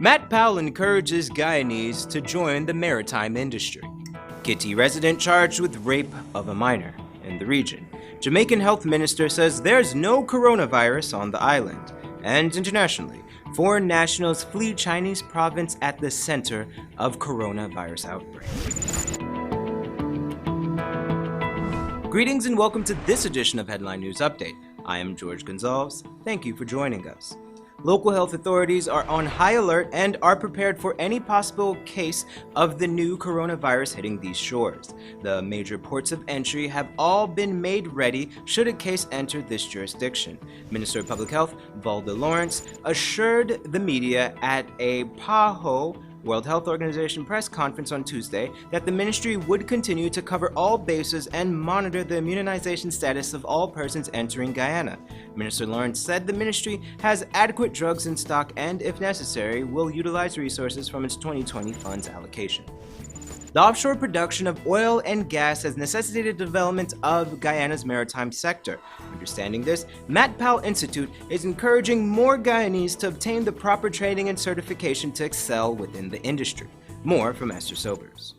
MATPAL encourages Guyanese to join the maritime industry. Kitty resident charged with rape of a minor in the region. Jamaican health minister says there's no coronavirus on the island. And internationally, foreign nationals flee Chinese province at the center of coronavirus outbreak. Greetings and welcome to this edition of Headline News Update. I am George Gonzalez. Thank you for joining us. Local health authorities are on high alert and are prepared for any possible case of the new coronavirus hitting these shores. The major ports of entry have all been made ready should a case enter this jurisdiction. Minister of Public Health, Valda Lawrence, assured the media at a PAHO World Health Organization press conference on Tuesday that the ministry would continue to cover all bases and monitor the immunization status of all persons entering Guyana. Minister Lawrence said the ministry has adequate drugs in stock and, if necessary, will utilize resources from its 2020 funds allocation. The offshore production of oil and gas has necessitated development of Guyana's maritime sector. Understanding this, MATPAL Institute is encouraging more Guyanese to obtain the proper training and certification to excel within the industry. More from Esther Sobers.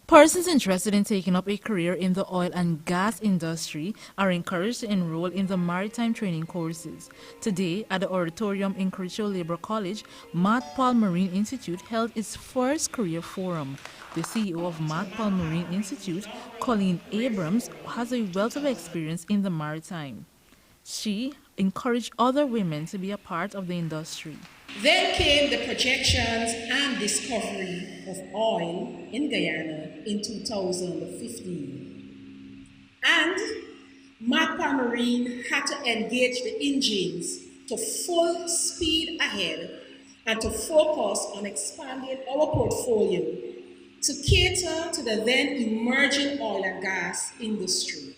Persons interested in taking up a career in the oil and gas industry are encouraged to enroll in the maritime training courses. Today, at the auditorium in Crucial Labor College, MATPAL Marine Institute held its first career forum. The CEO of MATPAL Marine Institute, Colleen Abrams, has a wealth of experience in the maritime. She encouraged other women to be a part of the industry. Then came the projections and discovery of oil in Guyana in 2015. And MATPAL Marine had to engage the engines to full speed ahead and to focus on expanding our portfolio to cater to the then emerging oil and gas industry.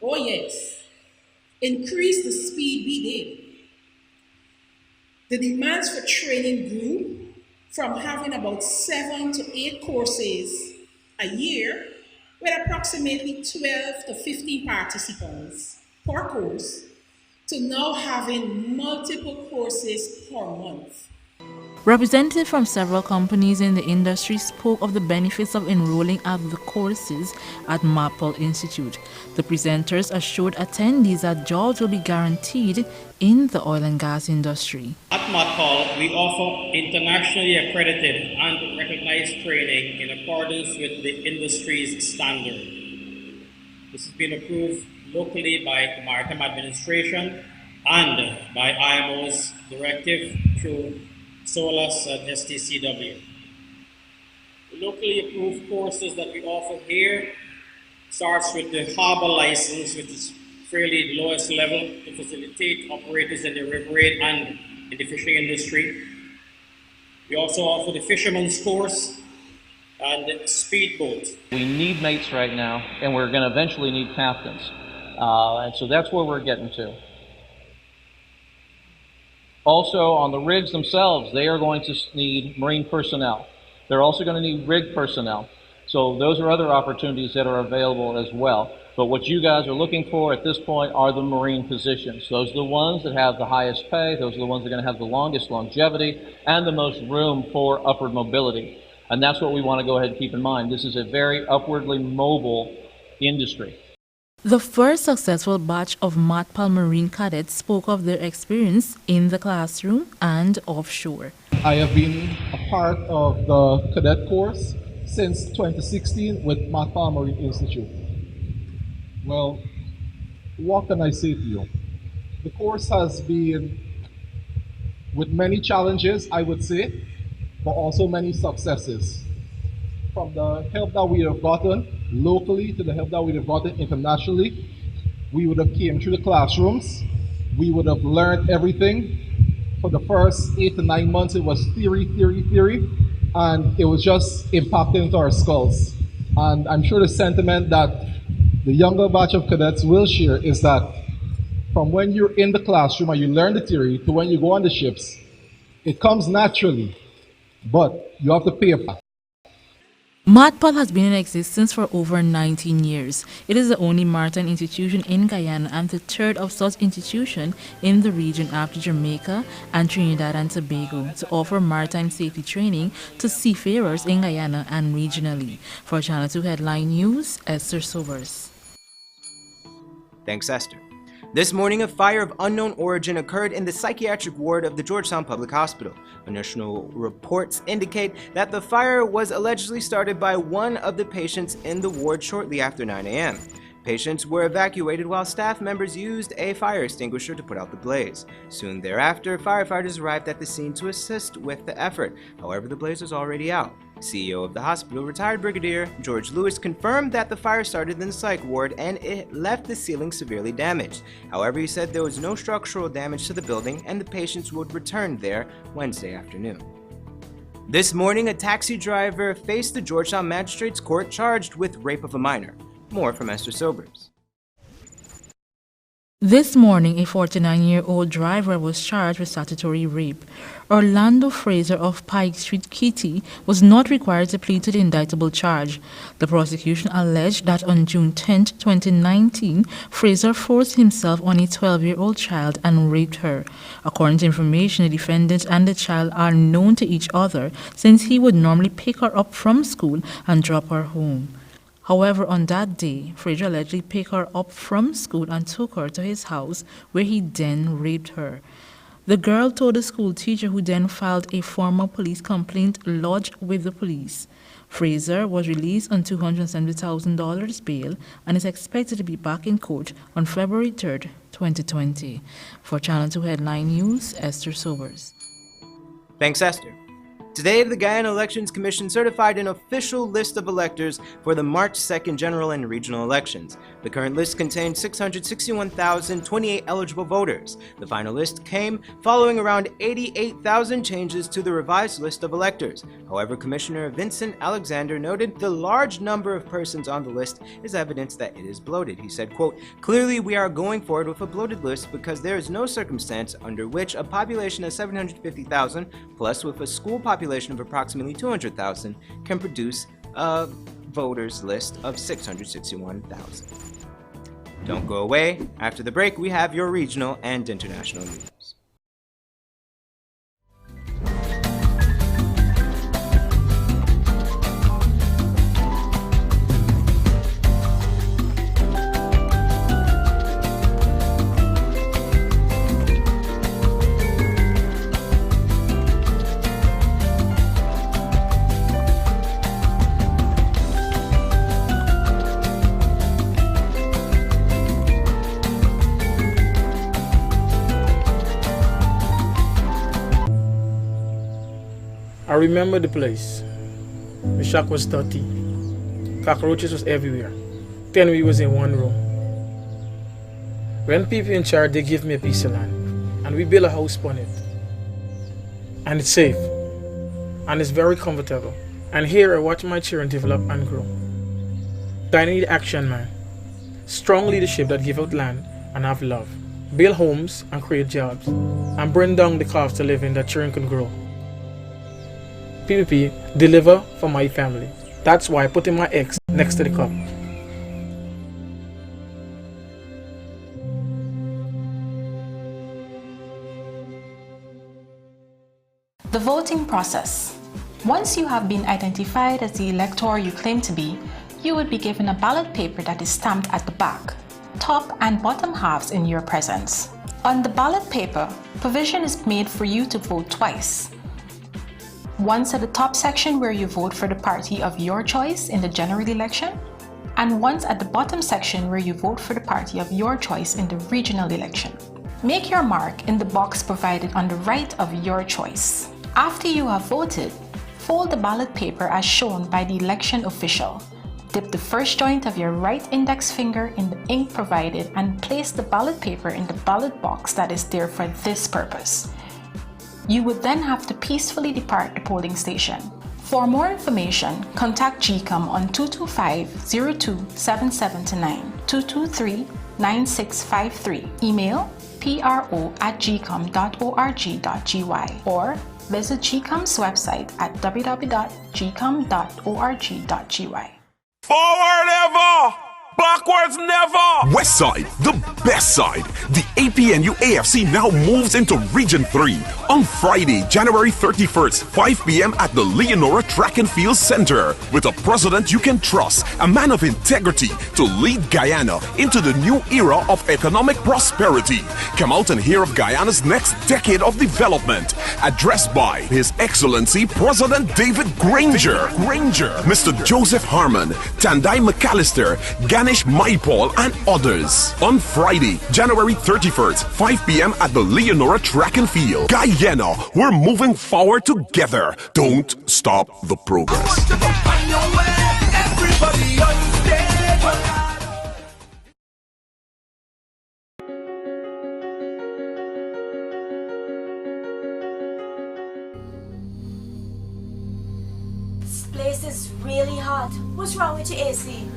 Oh yes, increase the speed we did. The demands for training grew from having about 7 to 8 courses a year with approximately 12 to 15 participants per course to now having multiple courses per month. Representatives from several companies in the industry spoke of the benefits of enrolling at the courses at MATPAL Institute. The presenters assured attendees that jobs will be guaranteed in the oil and gas industry. At MATPAL, we offer internationally accredited and recognized training in accordance with the industry's standard. This has been approved locally by the Maritime Administration and by IMO's directive through SOLAS and STCW. The locally approved courses that we offer here starts with the harbor license, which is fairly lowest level to facilitate operators in the river raid and in the fishing industry. We also offer the fisherman's course and the speedboat. We need mates right now, and we're going to eventually need captains. And so that's where we're getting to. Also, on the rigs themselves, they are going to need marine personnel. They're also going to need rig personnel. So those are other opportunities that are available as well. But what you guys are looking for at this point are the marine positions. Those are the ones that have the highest pay. Those are the ones that are going to have the longest longevity and the most room for upward mobility. And that's what we want to go ahead and keep in mind. This is a very upwardly mobile industry. The first successful batch of MATPAL Marine cadets spoke of their experience in the classroom and offshore. I have been a part of the cadet course since 2016 with MATPAL Marine Institute. Well, what can I say to you? The course has been with many challenges, I would say, but also many successes. From the help that we have gotten locally to the help that we have gotten internationally, we would have came through the classrooms, we would have learned everything. For the first 8 to 9 months, it was theory, and it was just impacting into our skulls. And I'm sure the sentiment that the younger batch of cadets will share is that from when you're in the classroom and you learn the theory to when you go on the ships, it comes naturally, but you have to pay a price. MATPAL has been in existence for over 19 years. It is the only maritime institution in Guyana and the third of such institution in the region after Jamaica and Trinidad and Tobago to offer maritime safety training to seafarers in Guyana and regionally. For Channel 2 Headline News, Esther Sobers. Thanks, Esther. This morning, a fire of unknown origin occurred in the psychiatric ward of the Georgetown Public Hospital. Initial reports indicate that the fire was allegedly started by one of the patients in the ward shortly after 9 a.m. Patients were evacuated while staff members used a fire extinguisher to put out the blaze. Soon thereafter, firefighters arrived at the scene to assist with the effort. However, the blaze was already out. CEO of the hospital, retired Brigadier George Lewis, confirmed that the fire started in the psych ward and it left the ceiling severely damaged. However, he said there was no structural damage to the building and the patients would return there Wednesday afternoon. This morning, a taxi driver faced the Georgetown Magistrates Court charged with rape of a minor. More from Esther Sobers. This morning, a 49-year-old driver was charged with statutory rape. Orlando Fraser of Pike Street, Kitty, was not required to plead to the indictable charge. The prosecution alleged that on June 10, 2019, Fraser forced himself on a 12-year-old child and raped her. According to information, the defendant and the child are known to each other since he would normally pick her up from school and drop her home. However, on that day, Fraser allegedly picked her up from school and took her to his house, where he then raped her. The girl told the school teacher, who then filed a formal police complaint lodged with the police. Fraser was released on $270,000 bail and is expected to be back in court on February 3, 2020. For Channel 2 Headline News, Esther Sobers. Thanks, Esther. Today, the Guyana Elections Commission certified an official list of electors for the March 2nd general and regional elections. The current list contained 661,028 eligible voters. The final list came following around 88,000 changes to the revised list of electors. However, Commissioner Vincent Alexander noted the large number of persons on the list is evidence that it is bloated. He said, quote, "Clearly, we are going forward with a bloated list because there is no circumstance under which a population of 750,000 plus with a school population of approximately 200,000 can produce a voters list of 661,000. Don't go away. After the break, we have your regional and international news. I remember the place. The shack was dirty. Cockroaches was everywhere. 10 we was in one room. When people in charge, they give me a piece of land. And we build a house on it. And it's safe. And it's very comfortable. And here I watch my children develop and grow. I need action, man. Strong leadership that give out land and have love. Build homes and create jobs. And bring down the cost of living that children can grow. PPP, deliver for my family. That's why I put in my X next to the cup. The voting process. Once you have been identified as the elector you claim to be, you would be given a ballot paper that is stamped at the back, top and bottom halves in your presence. On the ballot paper, provision is made for you to vote twice. Once at the top section where you vote for the party of your choice in the general election, and once at the bottom section where you vote for the party of your choice in the regional election. Make your mark in the box provided on the right of your choice. After you have voted, fold the ballot paper as shown by the election official. Dip the first joint of your right index finger in the ink provided and place the ballot paper in the ballot box that is there for this purpose. You would then have to peacefully depart the polling station. For more information, contact GCOM on 225-027729, 223-9653, email pro@gcom.org.gy or visit GCOM's website at www.gcom.org.gy. Forward ever! Backwards never! West Side, the best side. The APNU AFC now moves into Region 3 on Friday, January 31st, 5 p.m. at the Leonora Track and Field Center with a president you can trust, a man of integrity to lead Guyana into the new era of economic prosperity. Come out and hear of Guyana's next decade of development. Addressed by His Excellency President David Granger, Mr. Joseph Harmon, Tandai McAllister, Ganesh MATPAL, and others. On Friday, January 31st, 5 p.m. at the Leonora Track and Field. Guyana, we're moving forward together. Don't stop the progress. This place is really hot. What's wrong with your AC?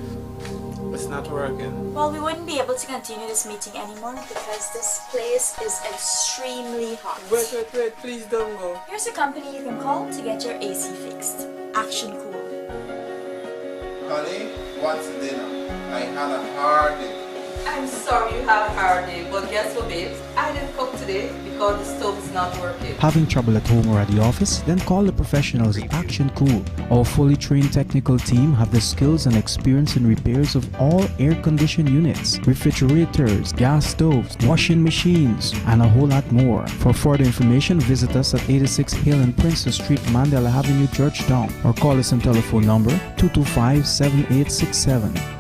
It's not working. Well, we wouldn't be able to continue this meeting anymore because this place is extremely hot. Wait, please don't go. Here's a company you can call to get your AC fixed. Action Cool. Honey, what's dinner? I had a hard day. I'm sorry you had a hard day, but guess what, babes? I didn't cook today because the stove is not working. Having trouble at home or at the office? Then call the professionals at Action Cool. Our fully trained technical team have the skills and experience in repairs of all air-conditioned units, refrigerators, gas stoves, washing machines, and a whole lot more. For further information, visit us at 86 Hill and Princess Street, Mandela Avenue, Georgetown, or call us on telephone number 225-7867.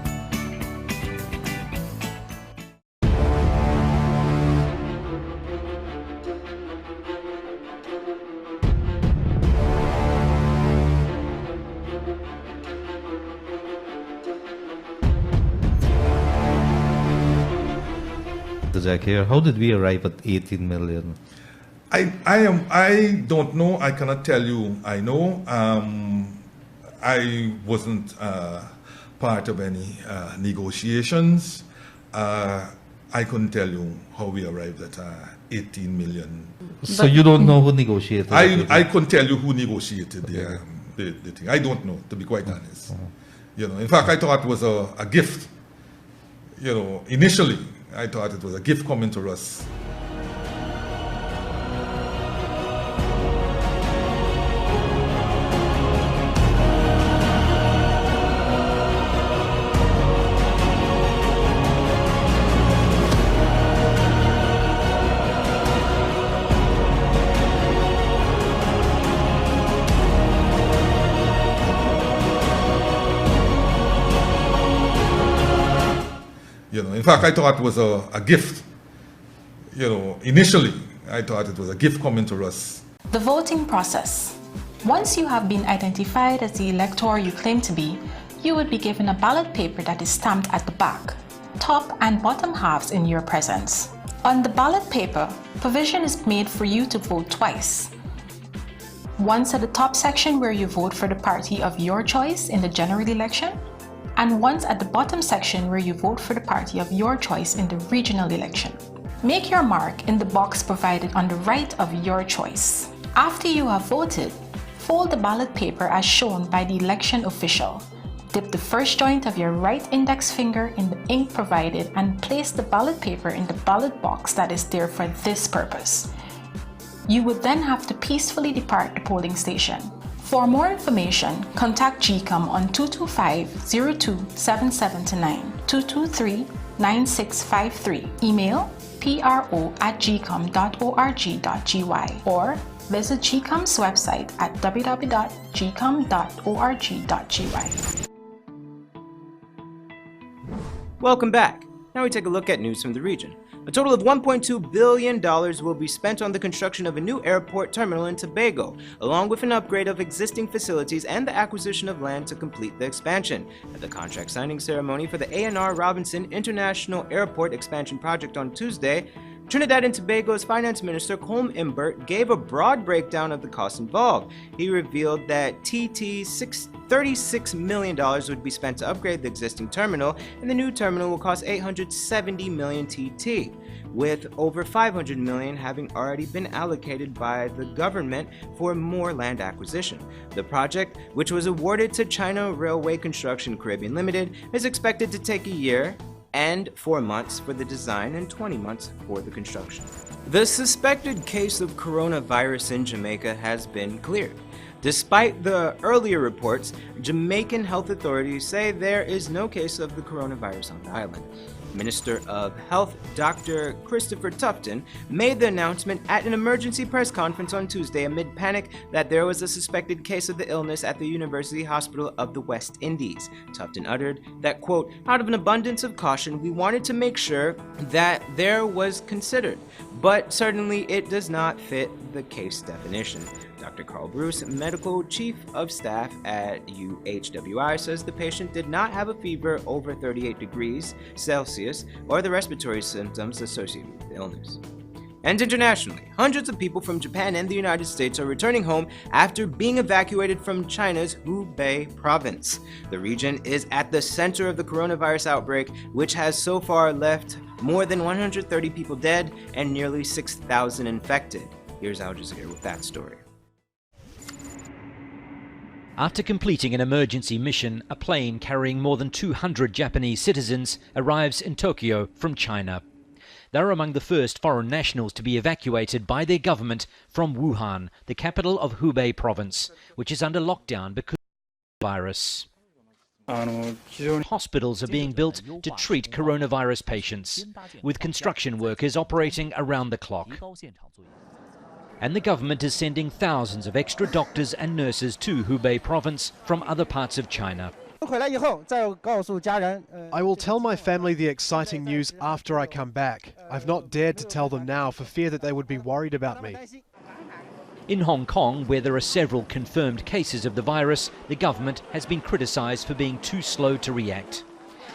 Jack here. How did we arrive at 18 million? I don't know. I cannot tell you. I know. I wasn't part of any negotiations. I couldn't tell you how we arrived at 18 million. So you don't know who negotiated? I couldn't tell you who negotiated the thing. I don't know, to be quite honest. You know, in fact, I thought it was a gift. You know, initially, I thought it was a gift coming to us. You know, in fact, I thought it was a gift. You know, initially, I thought it was a gift coming to us. The voting process. Once you have been identified as the elector you claim to be, you would be given a ballot paper that is stamped at the back, top and bottom halves in your presence. On the ballot paper, provision is made for you to vote twice. Once at the top section where you vote for the party of your choice in the general election, and once at the bottom section where you vote for the party of your choice in the regional election. Make your mark in the box provided on the right of your choice. After you have voted, fold the ballot paper as shown by the election official. Dip the first joint of your right index finger in the ink provided and place the ballot paper in the ballot box that is there for this purpose. You would then have to peacefully depart the polling station. For more information, contact GCOM on 225-027729, 223-9653, email pro@gcom.org.gy, or visit GCOM's website at www.gcom.org.gy. Welcome back. Now we take a look at news from the region. A total of $1.2 billion will be spent on the construction of a new airport terminal in Tobago, along with an upgrade of existing facilities and the acquisition of land to complete the expansion. At the contract signing ceremony for the A&R Robinson International Airport expansion project on Tuesday, Trinidad and Tobago's Finance Minister Colm Imbert gave a broad breakdown of the costs involved. He revealed that $36 million would be spent to upgrade the existing terminal, and the new terminal will cost $870 million TT. with over $500 million having already been allocated by the government for more land acquisition. The project, which was awarded to China Railway Construction Caribbean Limited, is expected to take a year and 4 months for the design and 20 months for the construction. The suspected case of coronavirus in Jamaica has been cleared. Despite the earlier reports, Jamaican health authorities say there is no case of the coronavirus on the island. Minister of Health Dr. Christopher Tufton made the announcement at an emergency press conference on Tuesday amid panic that there was a suspected case of the illness at the University Hospital of the West Indies. Tufton uttered that, quote, "Out of an abundance of caution, we wanted to make sure that there was considered, but certainly it does not fit the case definition." Dr. Carl Bruce, medical chief of staff at UHWI, says the patient did not have a fever over 38 degrees Celsius or the respiratory symptoms associated with the illness. And internationally, hundreds of people from Japan and the United States are returning home after being evacuated from China's Hubei province. The region is at the center of the coronavirus outbreak, which has so far left more than 130 people dead and nearly 6,000 infected. Here's Al Jazeera with that story. After completing an emergency mission, a plane carrying more than 200 Japanese citizens arrives in Tokyo from China. They're among the first foreign nationals to be evacuated by their government from Wuhan, the capital of Hubei province, which is under lockdown because of the virus. Hospitals are being built to treat coronavirus patients, with construction workers operating around the clock. And the government is sending thousands of extra doctors and nurses to Hubei province from other parts of China. I will tell my family the exciting news after I come back. I've not dared to tell them now for fear that they would be worried about me. In Hong Kong, where there are several confirmed cases of the virus, the government has been criticised for being too slow to react.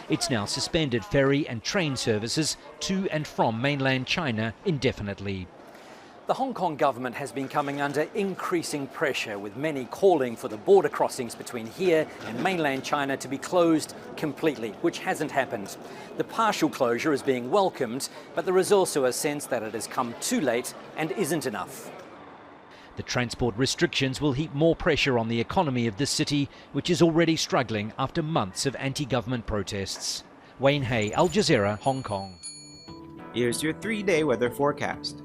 It's now suspended ferry and train services to and from mainland China indefinitely. The Hong Kong government has been coming under increasing pressure, with many calling for the border crossings between here and mainland China to be closed completely, which hasn't happened. The partial closure is being welcomed, but there is also a sense that it has come too late and isn't enough. The transport restrictions will heap more pressure on the economy of this city, which is already struggling after months of anti-government protests. Wayne Hay, Al Jazeera, Hong Kong. Here's your 3-day weather forecast.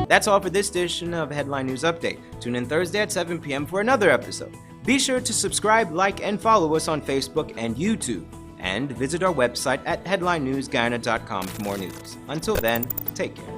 That's all for this edition of Headline News Update. Tune in Thursday at 7 p.m. for another episode. Be sure to subscribe, like, and follow us on Facebook and YouTube. And visit our website at headlinenewsguyana.com for more news. Until then, take care.